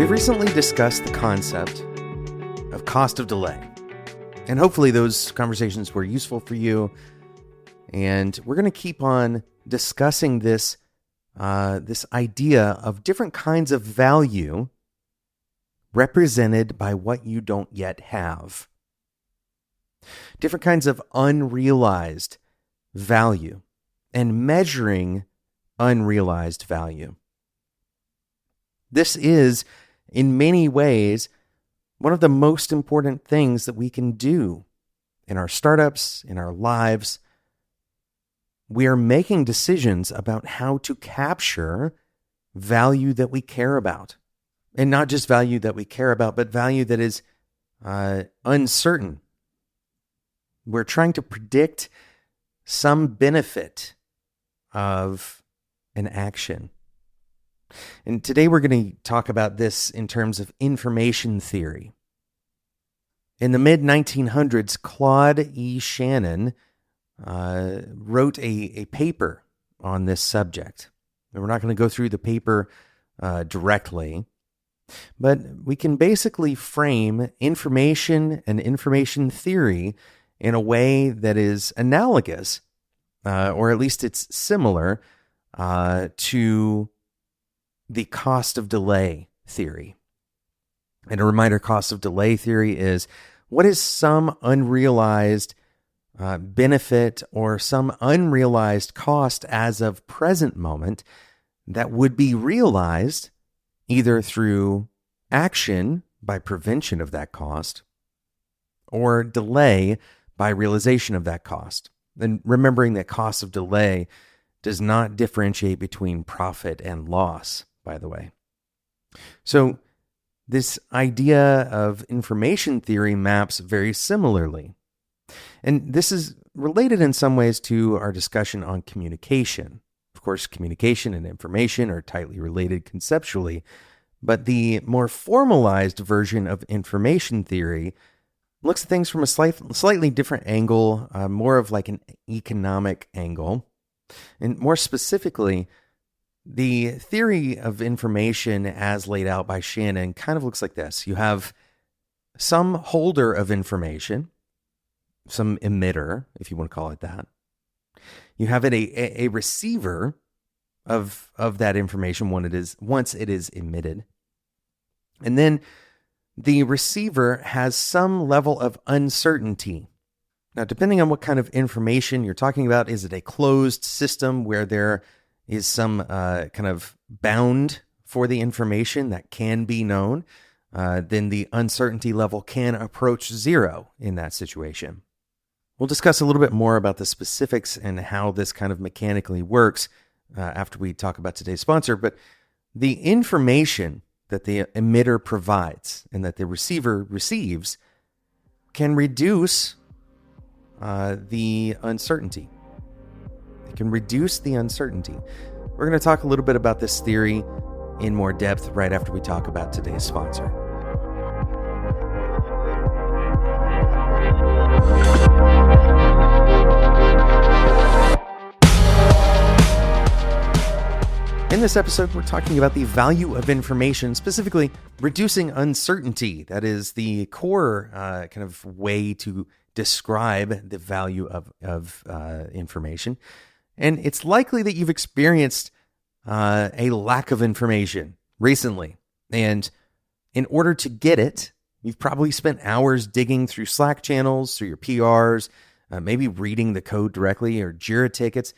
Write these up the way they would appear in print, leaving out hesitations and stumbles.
We've recently discussed the concept of cost of delay, and hopefully those conversations were useful for you. And we're going to keep on discussing this idea of different kinds of value represented by what you don't yet have. Different kinds of unrealized value and measuring unrealized value. This is, in many ways, one of the most important things that we can do in our startups, in our lives. We are making decisions about how to capture value that we care about. And not just value that we care about, but value that is uncertain. We're trying to predict some benefit of an action. And today we're going to talk about this in terms of information theory. In the mid-1900s, Claude E. Shannon wrote a paper on this subject. And we're not going to go through the paper directly, but we can basically frame information and information theory in a way that is analogous, or at least it's similar to the cost of delay theory. And a reminder, cost of delay theory is what is some unrealized benefit or some unrealized cost as of present moment that would be realized either through action by prevention of that cost or delay by realization of that cost. And remembering that cost of delay does not differentiate between profit and loss, by the way. So this idea of information theory maps very similarly. And this is related in some ways to our discussion on communication. Of course, communication and information are tightly related conceptually, but the more formalized version of information theory looks at things from a slightly different angle, more of like an economic angle. And more specifically, the theory of information as laid out by Shannon kind of looks like this. You have some holder of information, some emitter, if you want to call it that. You have a receiver of that information once it is emitted. And then the receiver has some level of uncertainty. Now, depending on what kind of information you're talking about, is it a closed system where there is some kind of bound for the information that can be known? Then the uncertainty level can approach zero in that situation. We'll discuss a little bit more about the specifics and how this kind of mechanically works after we talk about today's sponsor. But the information that the emitter provides and that the receiver receives can reduce the uncertainty. It can reduce the uncertainty. We're going to talk a little bit about this theory in more depth right after we talk about today's sponsor. In this episode, we're talking about the value of information, specifically reducing uncertainty. That is the core kind of way to describe the value of information. And it's likely that you've experienced a lack of information recently. And in order to get it, you've probably spent hours digging through Slack channels, through your PRs, maybe reading the code directly or Jira tickets.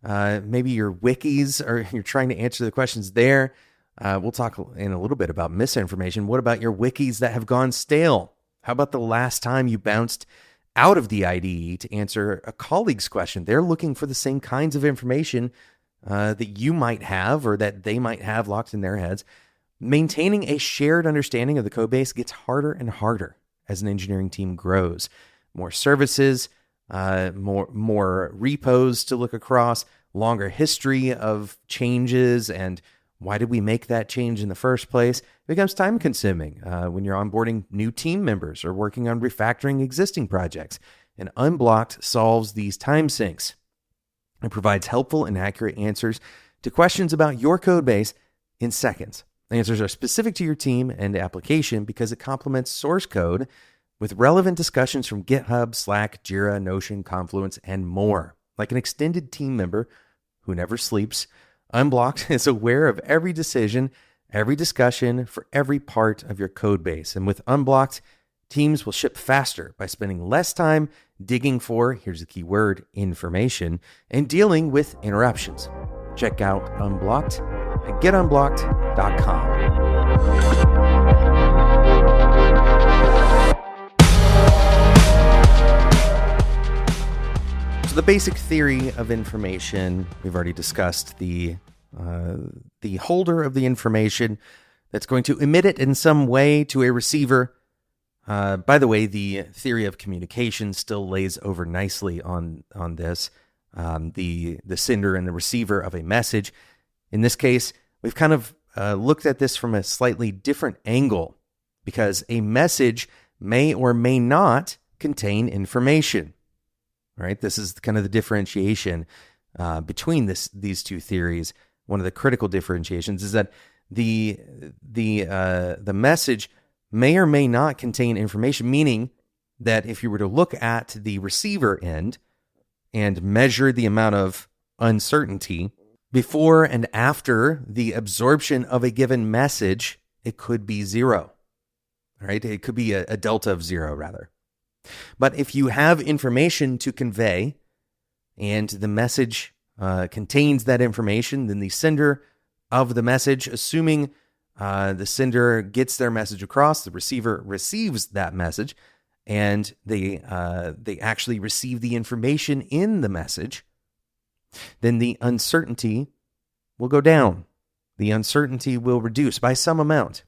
Maybe your wikis, or you're trying to answer the questions there. We'll talk in a little bit about misinformation. What about your wikis that have gone stale? How about the last time you bounced out of the IDE to answer a colleague's question? They're looking for the same kinds of information that you might have or that they might have locked in their heads. Maintaining a shared understanding of the code base gets harder and harder as an engineering team grows. More services, more repos to look across, longer history of changes, and why did we make that change in the first place? It becomes time consuming when you're onboarding new team members or working on refactoring existing projects. And Unblocked solves these time sinks. It provides helpful and accurate answers to questions about your code base in seconds. Answers are specific to your team and application because it complements source code with relevant discussions from GitHub, Slack, Jira, Notion, Confluence, and more. Like an extended team member who never sleeps, Unblocked is aware of every decision, every discussion for every part of your code base. And with Unblocked, teams will ship faster by spending less time digging for, here's the key word, information, and dealing with interruptions. Check out Unblocked at getunblocked.com. So the basic theory of information, we've already discussed the holder of the information that's going to emit it in some way to a receiver. By the way, the theory of communication still lays over nicely on this. The sender and the receiver of a message. In this case, we've kind of looked at this from a slightly different angle because a message may or may not contain information. All right, this is kind of the differentiation between these two theories. One of the critical differentiations is that the message may or may not contain information, meaning that if you were to look at the receiver end and measure the amount of uncertainty before and after the absorption of a given message, it could be zero. All right, it could be a delta of zero, rather. But if you have information to convey and the message contains that information, then the sender of the message, assuming the sender gets their message across, the receiver receives that message, and they actually receive the information in the message, then the uncertainty will go down. The uncertainty will reduce by some amount.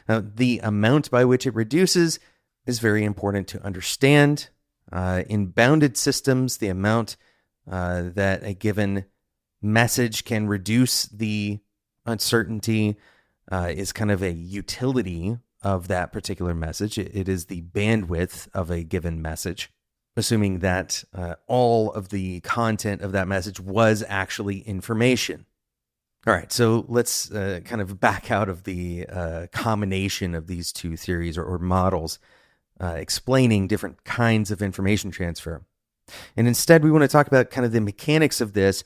Now, the amount by which it reduces is very important to understand. In bounded systems, the amount that a given message can reduce the uncertainty is kind of a utility of that particular message. It is the bandwidth of a given message, assuming that all of the content of that message was actually information. All right, so let's kind of back out of the combination of these two theories or models explaining different kinds of information transfer. And instead, we want to talk about kind of the mechanics of this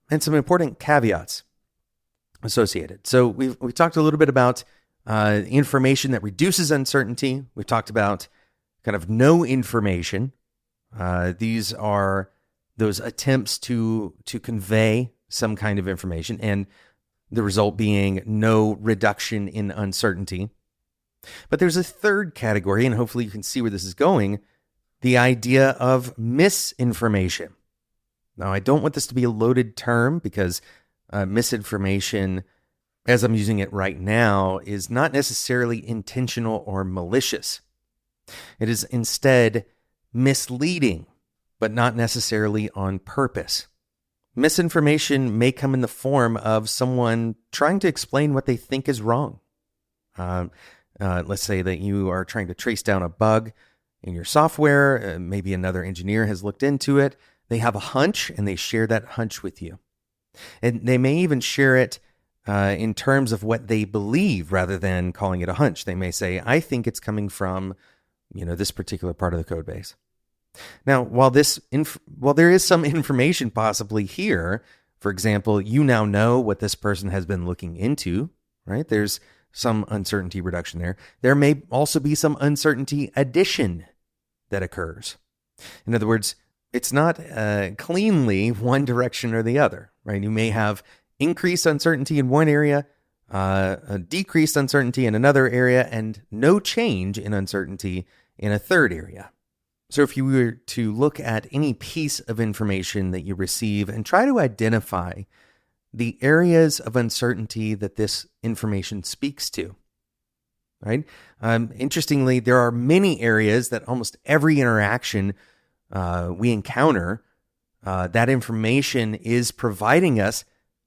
and some important caveats associated. So we've talked a little bit about information that reduces uncertainty. We've talked about kind of no information. These are those attempts to convey some kind of information, and the result being no reduction in uncertainty. But there's a third category, and hopefully you can see where this is going, the idea of misinformation. Now, I don't want this to be a loaded term because misinformation, as I'm using it right now, is not necessarily intentional or malicious. It is instead misleading, but not necessarily on purpose. Misinformation may come in the form of someone trying to explain what they think is wrong. Let's say that you are trying to trace down a bug in your software. Maybe another engineer has looked into it. They have a hunch and they share that hunch with you. And they may even share it in terms of what they believe rather than calling it a hunch. They may say, I think it's coming from, this particular part of the code base. Now, while there is some information possibly here, for example, you now know what this person has been looking into, right? There's some uncertainty reduction there. There may also be some uncertainty addition that occurs. In other words, it's not cleanly one direction or the other, right? You may have increased uncertainty in one area, a decreased uncertainty in another area, and no change in uncertainty in a third area. So if you were to look at any piece of information that you receive and try to identify the areas of uncertainty that this information speaks to, right? Interestingly, there are many areas that almost every interaction we encounter, that information is providing us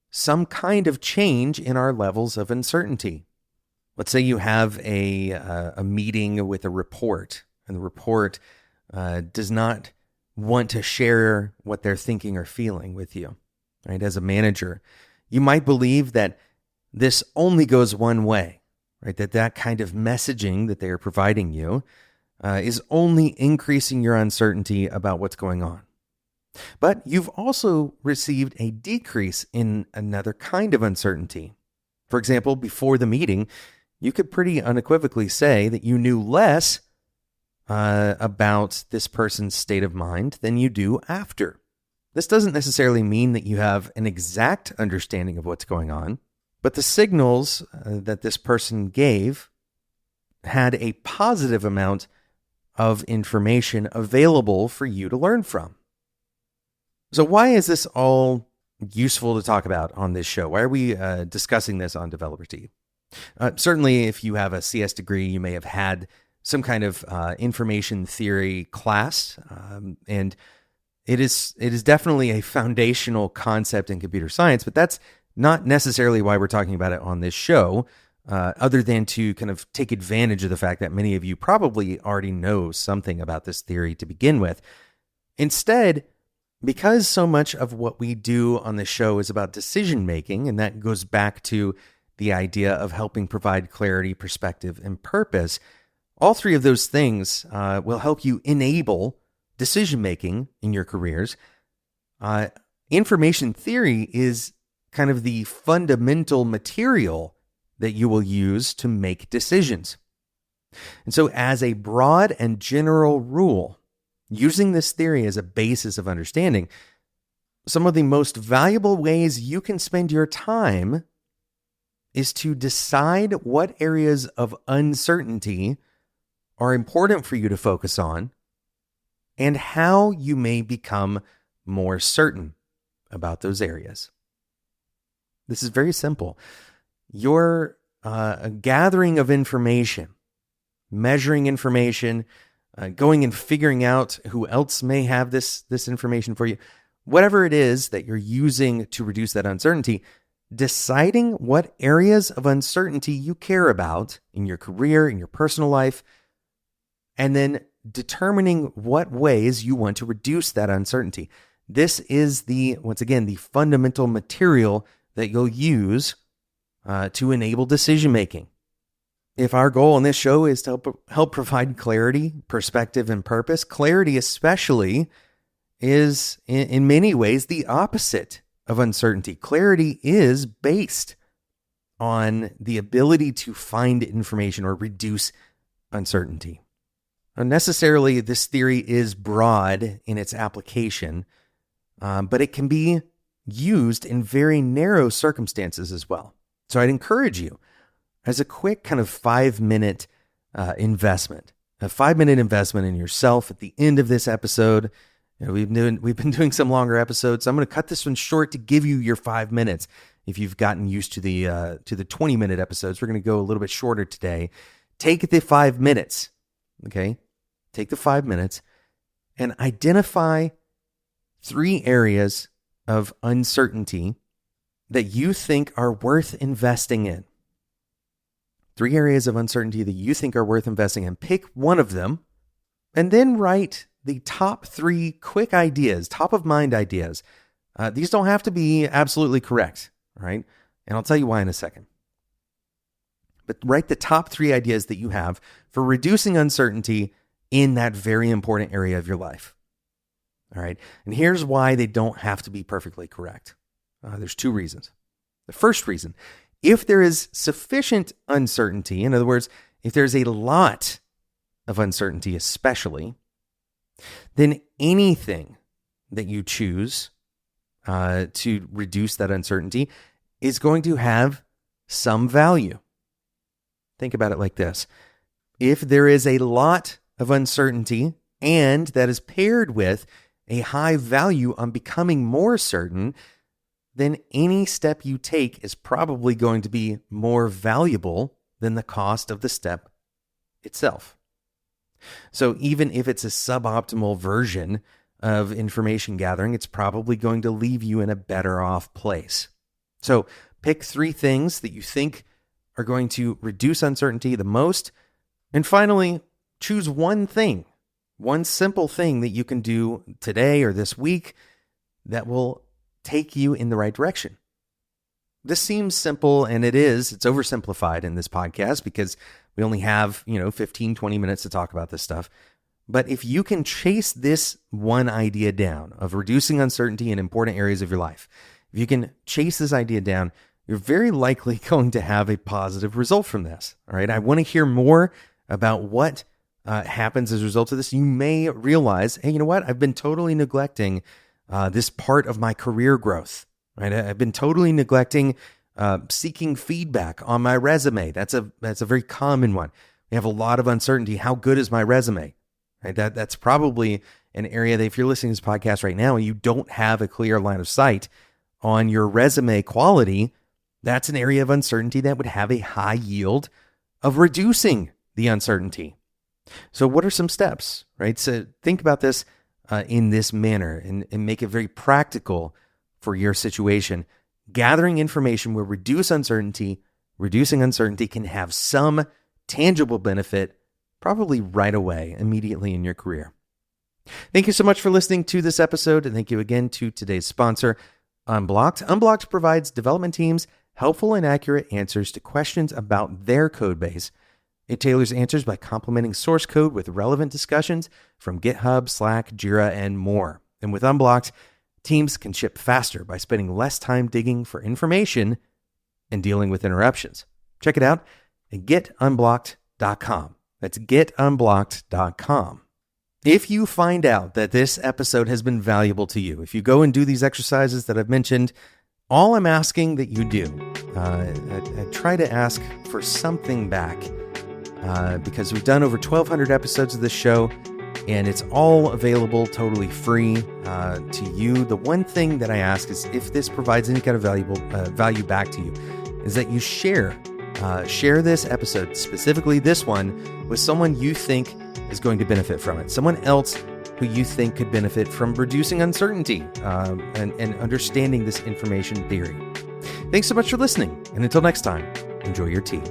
some kind of change in our levels of uncertainty. Let's say you have a meeting with a report, and the report does not want to share what they're thinking or feeling with you, right? As a manager, you might believe that this only goes one way, right? That kind of messaging that they are providing you is only increasing your uncertainty about what's going on. But you've also received a decrease in another kind of uncertainty. For example, before the meeting, you could pretty unequivocally say that you knew less about this person's state of mind than you do after. This doesn't necessarily mean that you have an exact understanding of what's going on, but the signals that this person gave had a positive amount of information available for you to learn from. So why is this all useful to talk about on this show? Why are we discussing this on Developer Tea? Certainly, if you have a CS degree, you may have had some kind of information theory class, and it is definitely a foundational concept in computer science, but that's not necessarily why we're talking about it on this show, other than to kind of take advantage of the fact that many of you probably already know something about this theory to begin with. Instead, because so much of what we do on the show is about decision making, and that goes back to the idea of helping provide clarity, perspective, and purpose, all three of those things will help you enable decision making in your careers. Information theory is kind of the fundamental material that you will use to make decisions. And so, as a broad and general rule, using this theory as a basis of understanding, some of the most valuable ways you can spend your time is to decide what areas of uncertainty are important for you to focus on and how you may become more certain about those areas. This is very simple. Your gathering of information, measuring information, going and figuring out who else may have this information for you, whatever it is that you're using to reduce that uncertainty, deciding what areas of uncertainty you care about in your career, in your personal life, and then determining what ways you want to reduce that uncertainty. This is once again, the fundamental material that you'll use to enable decision making. If our goal on this show is to help provide clarity, perspective, and purpose, clarity especially is in many ways the opposite of uncertainty. Clarity is based on the ability to find information or reduce uncertainty. Necessarily, this theory is broad in its application, but it can be used in very narrow circumstances as well. So I'd encourage you, as a quick kind of 5-minute investment, a 5-minute investment in yourself at the end of this episode. We've been doing some longer episodes, so I'm going to cut this one short to give you your 5 minutes. If you've gotten used to the 20-minute episodes, we're going to go a little bit shorter today. Take the 5 minutes, okay? Take the 5 minutes and identify 3 areas of uncertainty that you think are worth investing in. 3 areas of uncertainty that you think are worth investing in. Pick one of them and then write the top 3 quick ideas, top of mind ideas. These don't have to be absolutely correct, right? And I'll tell you why in a second. But write the top 3 ideas that you have for reducing uncertainty in that very important area of your life. All right. And here's why they don't have to be perfectly correct. There's 2 reasons. The first reason, if there is sufficient uncertainty, in other words, if there's a lot of uncertainty especially, then anything that you choose to reduce that uncertainty is going to have some value. Think about it like this. If there is a lot of uncertainty and that is paired with a high value on becoming more certain, then any step you take is probably going to be more valuable than the cost of the step itself. So even if it's a suboptimal version of information gathering, it's probably going to leave you in a better off place. So pick 3 things that you think are going to reduce uncertainty the most. And finally, choose one thing, one simple thing that you can do today or this week that will take you in the right direction. this seems simple, and it is. It's oversimplified in this podcast because we only have, 15, 20 minutes to talk about this stuff. But if you can chase this one idea down of reducing uncertainty in important areas of your life, if you can chase this idea down, you're very likely going to have a positive result from this. All right. I want to hear more about what happens as a result of this. You may realize, hey, you know what? I've been totally neglecting this part of my career growth. Right? I've been totally neglecting seeking feedback on my resume. That's a very common one. We have a lot of uncertainty. How good is my resume? Right? That's probably an area that if you're listening to this podcast right now and you don't have a clear line of sight on your resume quality, that's an area of uncertainty that would have a high yield of reducing the uncertainty. So what are some steps, right? So think about this in this manner and make it very practical for your situation. Gathering information will reduce uncertainty. Reducing uncertainty can have some tangible benefit probably right away, immediately in your career. Thank you so much for listening to this episode, and thank you again to today's sponsor, Unblocked. Unblocked provides development teams helpful and accurate answers to questions about their code base. It tailors answers by complementing source code with relevant discussions from GitHub, Slack, Jira, and more. And with Unblocked, teams can ship faster by spending less time digging for information and dealing with interruptions. Check it out at getunblocked.com. That's getunblocked.com. If you find out that this episode has been valuable to you, if you go and do these exercises that I've mentioned, all I'm asking that you do, I try to ask for something back because we've done over 1,200 episodes of this show, and it's all available totally free to you. The one thing that I ask is if this provides any kind of value back to you, is that you share this episode, specifically this one, with someone you think is going to benefit from it, someone else who you think could benefit from reducing uncertainty and understanding this information theory. Thanks so much for listening, and until next time, enjoy your tea.